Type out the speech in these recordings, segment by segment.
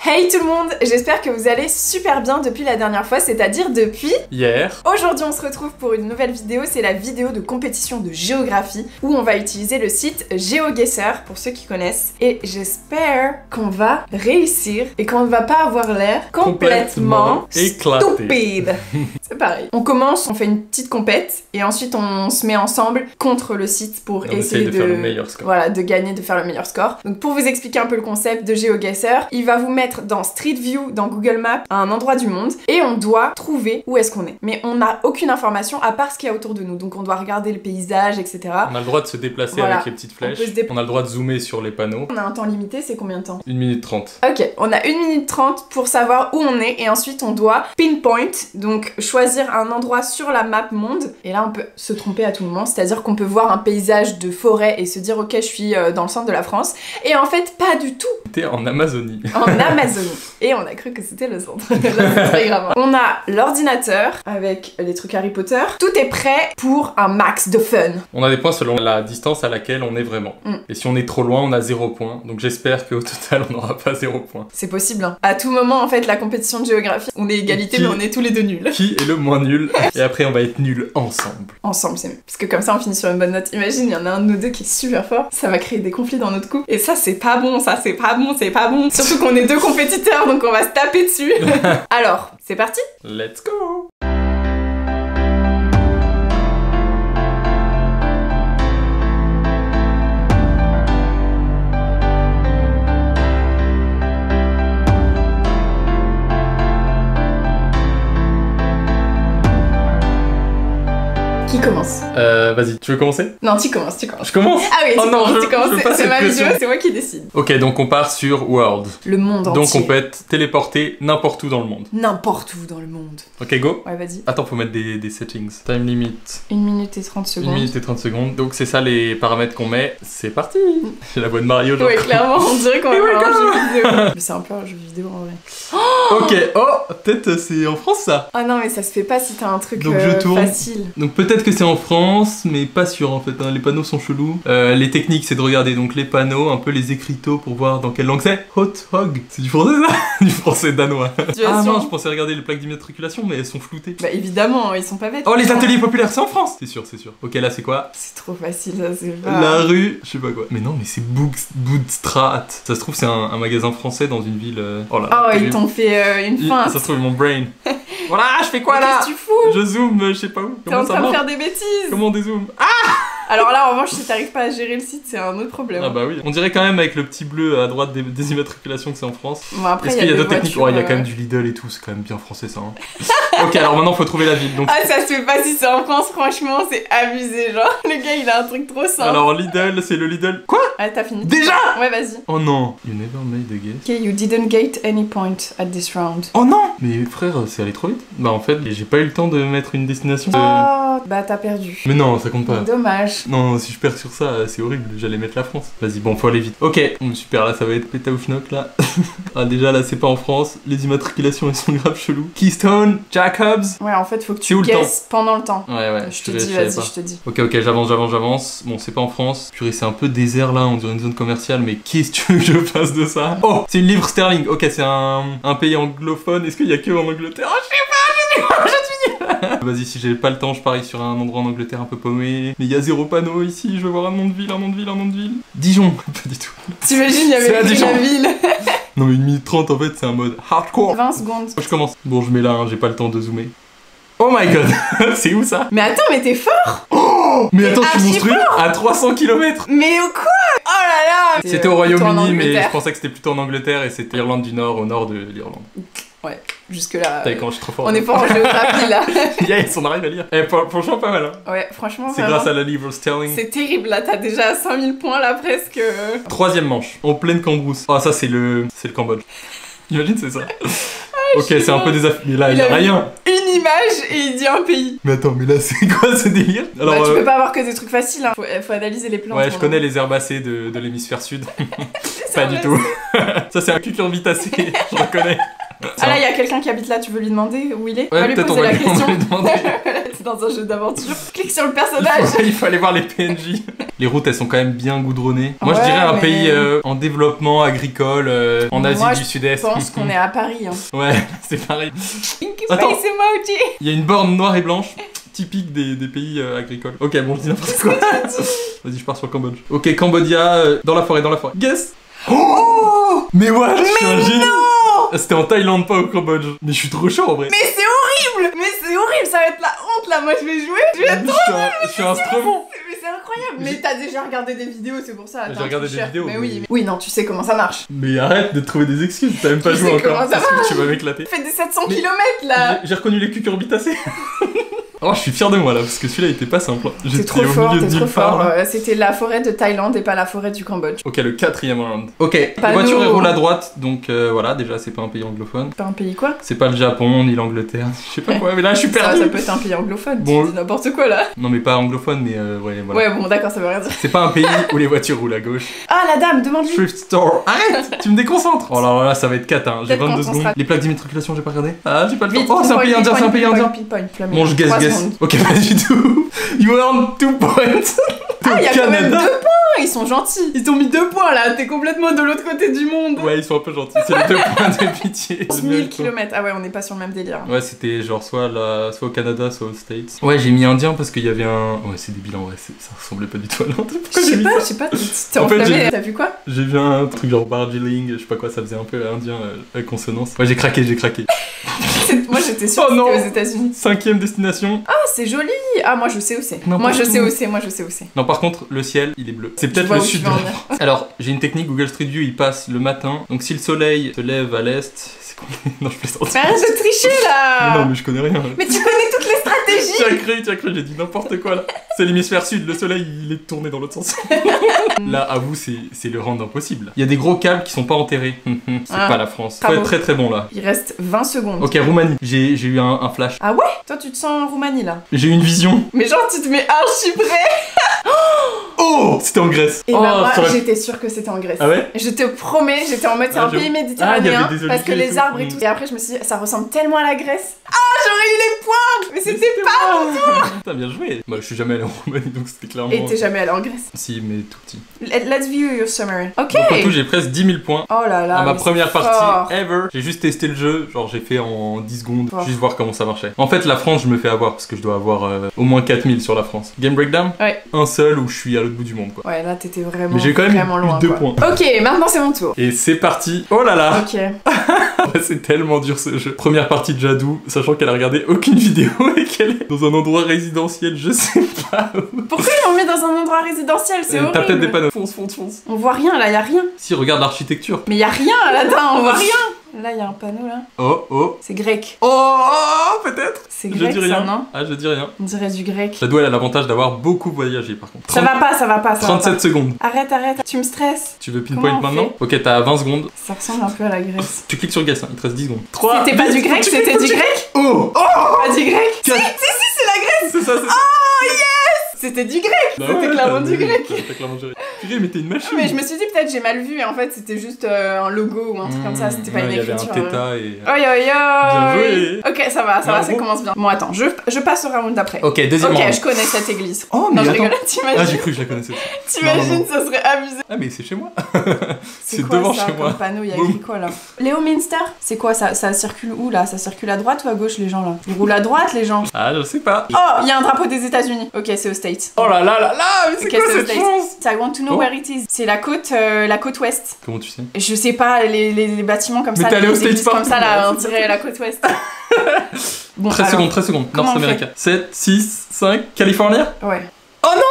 Hey tout le monde, j'espère que vous allez super bien depuis la dernière fois, c'est-à-dire depuis hier. Aujourd'hui on se retrouve pour une nouvelle vidéo, c'est la vidéo de compétition de géographie où on va utiliser le site GeoGuessr pour ceux qui connaissent et j'espère qu'on va réussir et qu'on ne va pas avoir l'air complètement éclaté. stupide. C'est pareil. On commence, on fait une petite compète et ensuite on se met ensemble contre le site pour essayer de faire le meilleur score. Voilà, de gagner, de faire le meilleur score. Donc pour vous expliquer un peu le concept de GeoGuessr, il va vous mettre dans Street View, dans Google Maps, à un endroit du monde et on doit trouver où est-ce qu'on est. Mais on n'a aucune information à part ce qu'il y a autour de nous. Donc on doit regarder le paysage, etc. On a le droit de se déplacer Voilà. avec les petites flèches. On a le droit de zoomer sur les panneaux. On a un temps limité, c'est combien de temps? 1 minute 30. Ok, on a 1 minute 30 pour savoir où on est et ensuite on doit pinpoint, donc choisir un endroit sur la map monde. Et là on peut se tromper à tout moment, c'est-à-dire qu'on peut voir un paysage de forêt et se dire ok je suis dans le centre de la France. Et en fait pas du tout. T'es en Amazonie. En Amazonie. Et on a cru que c'était le centre. Là, c'est très grave. On a l'ordinateur avec les trucs Harry Potter. Tout est prêt pour un max de fun. On a des points selon la distance à laquelle on est vraiment. Et si on est trop loin, on a 0 point. Donc j'espère qu'au total, on n'aura pas 0 point. C'est possible. Hein. À tout moment, en fait, la compétition de géographie, on est égalité, mais on est tous les deux nuls. Qui est le moins nul? Et après, on va être nuls ensemble. Ensemble, c'est mieux. Parce que comme ça, on finit sur une bonne note. Imagine, il y en a un de nous deux qui est super fort. Ça va créer des conflits dans notre couple. Et ça, c'est pas bon. Ça, c'est pas bon. C'est pas bon. Surtout qu'on est deux compétiteurs, donc on va se taper dessus. Alors, c'est parti? Let's go! Qui commence? Vas-y, tu veux commencer? Non, tu commences, tu commences. Je commence? Ah oui, Oh non, tu commences. je veux pas C'est cette ma pression. vidéo, c'est moi qui décide. Ok, donc on part sur World. Le monde entier. Donc on peut être téléporté n'importe où dans le monde. N'importe où dans le monde. Ok, go? Ouais, vas-y. Attends, faut mettre des settings. Time limit. 1 minute et 30 secondes. 1 minute et 30 secondes. Donc c'est ça les paramètres qu'on met. C'est parti! J'ai la voix de Mario, genre. Ouais, clairement, on dirait qu'on va Here we faire un go. jeu vidéo. Mais c'est un peu un jeu vidéo en vrai. Ok, oh, peut-être c'est en France ça. Ah non, mais ça se fait pas si t'as un truc Donc je tourne. facile. Donc peut-être que c'est en France, mais pas sûr en fait, hein. Les panneaux sont chelous. Les techniques c'est de regarder donc les panneaux, un peu les écriteaux pour voir dans quelle langue c'est. Hot hog, c'est du français ça? Du français danois. Ah non, je pensais regarder les plaques d'immatriculation mais elles sont floutées. Bah évidemment, ils sont pas bêtes. Oh les ateliers populaires c'est en France. C'est sûr, c'est sûr. Ok là c'est quoi? C'est trop facile, ça c'est pas... La rue, je sais pas quoi. Mais non mais c'est Bootstrat. Ça se trouve c'est un magasin français dans une ville... Oh là là, Oh, ils terrible. t'ont fait une feinte. Ça se trouve mon brain. Voilà, je fais quoi Mais là? qu'est-ce que tu fous? Je zoome, je sais pas où. T'es en Comment ça train de marche? faire des bêtises. Comment on dézoome? Alors là, en revanche, si t'arrives pas à gérer le site, c'est un autre problème. Ah bah oui. On dirait quand même avec le petit bleu à droite des immatriculations que c'est en France. Bon, après, Est-ce qu'il y a des d'autres techniques? voitures, Ouais, il y a quand même du Lidl et tout, c'est quand même bien français ça. Hein. Ok, alors maintenant faut trouver la ville. Donc... Ah, ça se fait pas si c'est en France, franchement, c'est abusé, genre. Le gars, il a un truc trop simple. Alors Lidl, c'est le Lidl. Quoi? Ah, t'as fini? Déjà? Ouais, vas-y. Oh non. You never made a guess. Ok, you didn't get any point at this round. Oh non. Mais frère, c'est allé trop vite. Bah en fait, j'ai pas eu le temps de mettre une destination. Oh, bah t'as perdu. Mais non, ça compte pas. Dommage. Non, si je perds sur ça, c'est horrible, j'allais mettre la France. Vas-y, bon, faut aller vite. Ok, super, là, ça va être péta ou schnock, là. Ah, déjà, là, c'est pas en France. Les immatriculations, elles sont grave cheloues. Keystone, Jacobs. Ouais, en fait, faut que C'est tu où le guesses pendant le temps. Ouais, Je te dis, vas-y, je te dis. Ok, j'avance. Bon, c'est pas en France. Purée, c'est un peu désert, là, on dirait une zone commerciale, mais qu'est-ce que tu veux que je fasse de ça? Oh, c'est une livre sterling. Ok, c'est un pays anglophone. Est-ce qu'il y a que en Angleterre? Oh, je sais pas, je suis nul. Vas-y, si j'ai pas le temps, je parie sur un endroit en Angleterre un peu paumé. Mais il y a 0 panneau ici, je veux voir un nom de ville. Dijon. Pas du tout. T'imagines, il y C'est à avait pris Dijon. la ville. Non mais 1 minute 30 en fait c'est un mode hardcore. 20 secondes. Je commence. Bon je mets là, hein, j'ai pas le temps de zoomer. Oh my god. C'est où ça? Mais attends, mais t'es fort. Oh mais attends, je suis archi monstrueux. À 300 km. Mais au quoi? Oh là là. C'était au Plutôt en Royaume-Uni mais Angleterre. je pensais que c'était plutôt en Angleterre et c'était l'Irlande du Nord, au nord de l'Irlande. Ouais, jusque là. T'as vu quand je suis trop fort. On est pas en géographie là. Yes, on arrive à lire. Eh, franchement pas mal hein. Ouais, franchement, C'est vraiment. grâce à la livre sterling. C'est terrible là, t'as déjà 5000 points là presque. Troisième manche, en pleine Cambrousse. Ah ça c'est le Cambodge. Imagine c'est ça. Ok, c'est un peu désaffecté. Mais là, il y a rien. Une image et il dit un pays. Mais attends, mais là, c'est quoi ce délire? Alors, tu peux pas avoir que des trucs faciles, hein. Faut analyser les plans. Ouais, je connais les herbacées de l'hémisphère sud. Pas du tout. Ça, c'est un cucurbitacé, je reconnais. Ah là, il y a quelqu'un qui habite là, tu veux lui demander où il est? Ouais, Va lui peut-être on poser va la lui question. demander. C'est dans un jeu d'aventure. Clique sur le personnage. Il faut aller voir les PNJ. Les routes, elles sont quand même bien goudronnées. Moi, je Ouais, dirais un mais- pays en développement agricole, en Asie Moi, du Sud-Est. Je pense qu'on est à Paris. Hein. Ouais, c'est pareil. Pinky Attends. face emoji. Il y a une borne noire et blanche, typique des pays agricoles. Ok, bon, je dis n'importe quoi. Vas-y, je pars sur le Cambodge. Ok, Cambodia, dans la forêt, dans la forêt. Guess. Oh, mais what? Je suis un génie. C'était en Thaïlande, pas au Cambodge. Mais je suis trop chaud en vrai. Mais c'est horrible. Mais c'est horrible, ça va être la honte là. Moi, je vais jouer. Je vais être Je suis un instrument. Mais c'est incroyable. Mais t'as déjà regardé des vidéos, c'est pour ça. J'ai t'es un regardé des tricheur. vidéos, Mais oui. oui. Oui, non, tu sais comment ça marche. Mais arrête de trouver des excuses, t'as même pas Je joué sais encore. comment ça Parce que tu vas m'éclater. Fais des 700 Mais- km là. J'ai reconnu les cucurbitacées. Oh, je suis fier de moi là, parce que celui-là il était pas simple. T'es J'étais trop au fort, milieu de t'es trop nulle part, fort. là. C'était la forêt de Thaïlande et pas la forêt du Cambodge. Ok, le 4e round. Ok, la Panneau. voiture elle roule à droite, donc voilà, déjà c'est pas un pays anglophone. Pas un pays quoi? C'est pas le Japon ni l'Angleterre, je sais pas quoi, mais là je suis perdu. Ça peut être un pays anglophone. Bon. Tu dis n'importe quoi là. Non, mais pas anglophone, mais ouais, voilà. Ouais, bon, d'accord, ça veut rien dire. C'est pas un pays où les voitures roulent à gauche. Ah, la dame, demande-lui. Thrift store. Arrête, tu me déconcentres. Oh là là, ça va être 4, hein. J'ai Peut-être 22 quand on secondes. sera- Les plaques d'immatriculation, j'ai pas regardé. Ah, j'ai pas le temps. Vite, Oh, c'est un pinpoint, pays indien, c'est un pays pinpoint, indien. pinpoint, pinpoint. Bon, je guess, 3 guess. secondes. Ok, pas du tout. You earn 2 points. Ah, il y a quand même 2 Canada. points. Ils sont gentils. Ils t'ont mis 2 points là. T'es complètement de l'autre côté du monde. Ouais, ils sont un peu gentils. C'est les 2 points de pitié. 1000 km. Ah ouais, on n'est pas sur le même délire. Ouais, c'était genre soit au Canada, soit aux States. Ouais, j'ai mis indien parce qu'il y avait un. Ouais, c'est débile en vrai, ça ressemblait pas du tout à l'Inde. Je Pourquoi j'ai sais mis pas, ça je sais pas. T'es En fait, enflammé. T'as vu quoi? J'ai vu un truc genre Darjeeling, je sais pas quoi, ça faisait un peu indien à consonance. Ouais, j'ai craqué. Moi, j'étais sûre Oh que non. c'était aux États-Unis. 5e destination. Ah, c'est joli. Ah, moi, je sais où c'est. Non, Moi, je partout. sais où c'est. Moi, je sais où c'est. Non, par contre, le ciel, il est bleu. C'est peut-être vois le où tu sud de veux en la venir. France. Alors, j'ai une technique, Google Street View, il passe le matin. Donc, si le soleil se lève à l'est, c'est quoi? Non, je plaisante. Mais arrête de tricher là. Mais non, mais je connais rien. Mais tu connais toutes les stratégies. Tu as cru, j'ai dit n'importe quoi là. C'est l'hémisphère sud, le soleil il est tourné dans l'autre sens. Là, à vous, c'est le rang impossible. Il y a des gros câbles qui sont pas enterrés. C'est Ah. pas la France. Faut Bravo. être très très bon là. Il reste 20 secondes. Ok, Roumanie. J'ai eu un flash. Ah ouais? Toi, tu te sens en Roumanie là. J'ai eu une vision. Mais genre, tu te mets archi près. Oh, c'était en Grèce. Et oh, bah, moi, ça aurait- j'étais sûre que c'était en Grèce. Ah ouais? Je te promets, j'étais en mode c'est Ah, un pays j'avoue. Ah, il y méditerranéen avait des parce que oliviers et les tout. arbres et tout. Et après, je me suis dit, ça ressemble tellement à la Grèce. Ah, j'aurais eu les points. Mais c'était pas. Putain, bien joué. Bah, je suis jamais allé en Roumanie donc c'était clairement. Et t'es jamais allé en Grèce. Si, mais tout petit. Let's view your summary. Ok. Donc, en tout, j'ai presque 10 000 points. Oh là là. À ma mais première c'est partie fort. ever, j'ai juste testé le jeu, genre j'ai fait en 10 secondes, Fort. juste voir comment ça marchait. En fait, la France, je me fais avoir parce que je dois avoir au moins 4000 sur la France. Game Breakdown Ouais. Un seul où je suis à l'autre bout du monde, quoi. Ouais, là, t'étais vraiment. Mais j'ai quand même vraiment eu loin. 2 quoi. points. Ok, maintenant c'est mon tour. Et c'est parti. Oh là là Ok. C'est tellement dur ce jeu. Première partie de Jadou, sachant qu'elle a regardé aucune vidéo et qu'elle est dans un endroit résidentiel, je sais pas où. Pourquoi ils m'ont mis dans un endroit résidentiel? C'est T'as peut-être des horrible. panneaux. Fonce. On voit rien là, y a rien. Si, regarde l'architecture. Mais y a rien là-dedans, on voit rien. Là, y a un panneau là. Oh. C'est grec. Oh, peut-être. C'est Je grec dis ça, rien. non? Ah, je dis rien. On dirait du grec. Jadou, elle a l'avantage d'avoir beaucoup voyagé par contre. Ça va pas, ça va pas. 37 secondes. Arrête, tu me stresses. Tu veux Comment pinpoint on maintenant? Ok, t'as 20 secondes. Ça ressemble un peu à la Grèce. Tu cliques sur Guess, hein, il te reste 10 secondes. 3. C'était pas du grec, c'était du grec? Oh Pas du grec? Si, Quatre. c'est la Grèce. C'est ça, c'est ça. C'était du grec. Bah C'était ouais, clairement t'as- du grec. T'as clairement géré. Purée, mais t'es une machine. Mais je me suis dit peut-être j'ai mal vu et en fait c'était juste un logo ou un truc comme ça, c'était pas Ouais, une il y avait écriture. un theta et. Oi oi Bien oi. joué. Ok, ça va, ça Bravo. commence bien. Bon attends, je passe au round d'après. Ok, deuxième Ok, round. je connais cette église. Oh, mais Non, je attends. rigole, Ah, t'imagines? j'ai cru que je la connaissais aussi. T'imagines, ça serait abusé. Ah, mais c'est chez moi. C'est C'est quoi devant ça chez comme moi. panneau? Il y a Boum. écrit quoi là? Léo Minster? C'est quoi ça? Ça circule où là? Ça circule à droite ou à gauche les gens là? Ils roulent à droite les gens? Ah, je sais pas. Oh, il y a un drapeau des États-Unis. Ok, c'est aux States. Oh là là là là, mais c'est Ok, quoi c'est aux cette States. chance? I want to know Oh. where it is. C'est la côte ouest. Comment tu sais? Je sais pas, les bâtiments comme Mais ça, t'es allé les aux States églises comme partout, ça là, là, on c'est dirait la côte ouest. Bon, 13 alors, secondes. comment North on fait? America. 7, 6, 5, California? Ouais. Oh non!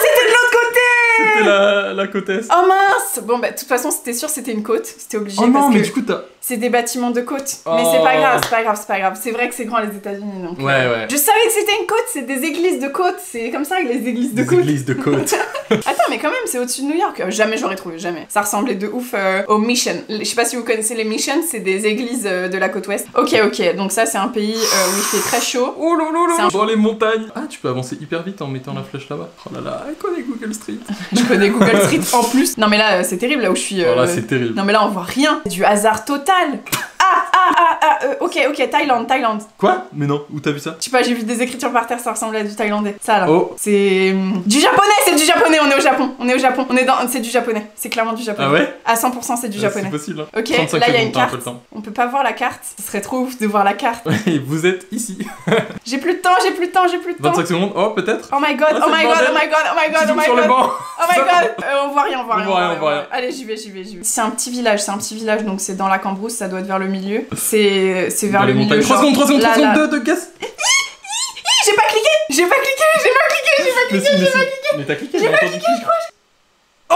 C'était de l'autre côté! C'était la côte est. Oh mince! Bon bah de toute façon c'était sûr c'était une côte, c'était obligé Oh non, parce mais que du coup t'as. c'est des bâtiments de côte. Mais Oh. c'est pas grave, c'est pas grave, c'est pas grave. C'est vrai que c'est grand les États-Unis donc. Ouais. Je savais que c'était une côte, c'est des églises de côte, c'est comme ça que les églises de Des côte. églises de côte. Attends mais quand même c'est au-dessus de New York. Jamais j'aurais trouvé, jamais. Ça ressemblait de ouf aux Mission. Je sais pas si vous connaissez les Mission, c'est des églises de la côte ouest. Ok, donc ça c'est un pays où il fait très chaud. Oh C'est un- dans les montagnes. Ah, tu peux avancer hyper vite en mettant la flèche là-bas. Oh là là, elle connaît Google Street. Je connais Google Street en plus. Non mais là c'est terrible là où je suis. Oh là, c'est terrible. Non mais là on voit rien. C'est du hasard total. ok, Thaïlande. Quoi? Mais non, où t'as vu ça? Je sais pas, j'ai vu des écritures par terre, ça ressemble à du thaïlandais. Ça là. Oh. C'est du japonais, c'est du japonais, on est au Japon. C'est du japonais, c'est clairement du japonais. Ah ouais? À 100% c'est du japonais. C'est possible, hein. Ok, 35 là il y a secondes, une t'as un peu carte. le temps. On peut pas voir la carte, ce serait trop ouf de voir la carte. Et vous êtes ici. J'ai plus de temps. 25 secondes, oh peut-être? Oh my god, Ah, oh c'est my le god, bordel. oh my god, oh my god, Tu oh joues my sur le god. banc. Oh my god, on voit rien. On voit rien. Allez, j'y vais. C'est un petit village, donc c'est dans la Cambrousse, ça doit être vers le milieu. C'est vers Dans le les milieu. montagnes. 3 secondes, là. de gaz. J'ai pas cliqué. Mais t'as cliqué, j'ai entendu cliquer. Oh!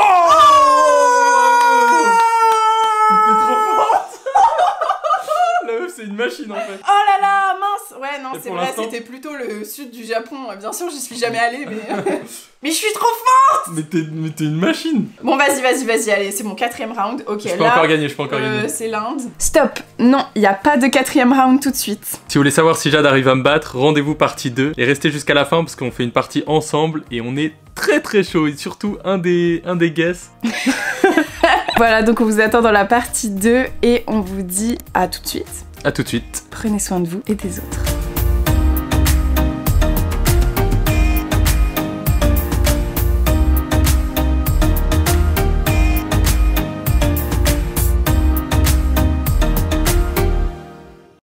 T'es trop forte. La meuf, c'est une machine en fait. Oh là là, mince. Ouais, non, Et c'est pour vrai, l'instant c'était plutôt le sud du Japon. Bien sûr, j'y suis jamais allée, mais... mais je suis trop forte. Mais t'es une machine. Bon, vas-y, allez, c'est mon 4ème round. Ok, Je peux encore gagner. c'est l'Inde. Stop. Non, il y a pas de 4ème round tout de suite. Si vous voulez savoir si Jade arrive à me battre, rendez-vous partie 2 et restez jusqu'à la fin parce qu'on fait une partie ensemble et on est très chaud et surtout un des guess. Voilà, donc on vous attend dans la partie 2 et on vous dit à tout de suite. À tout de suite. Prenez soin de vous et des autres.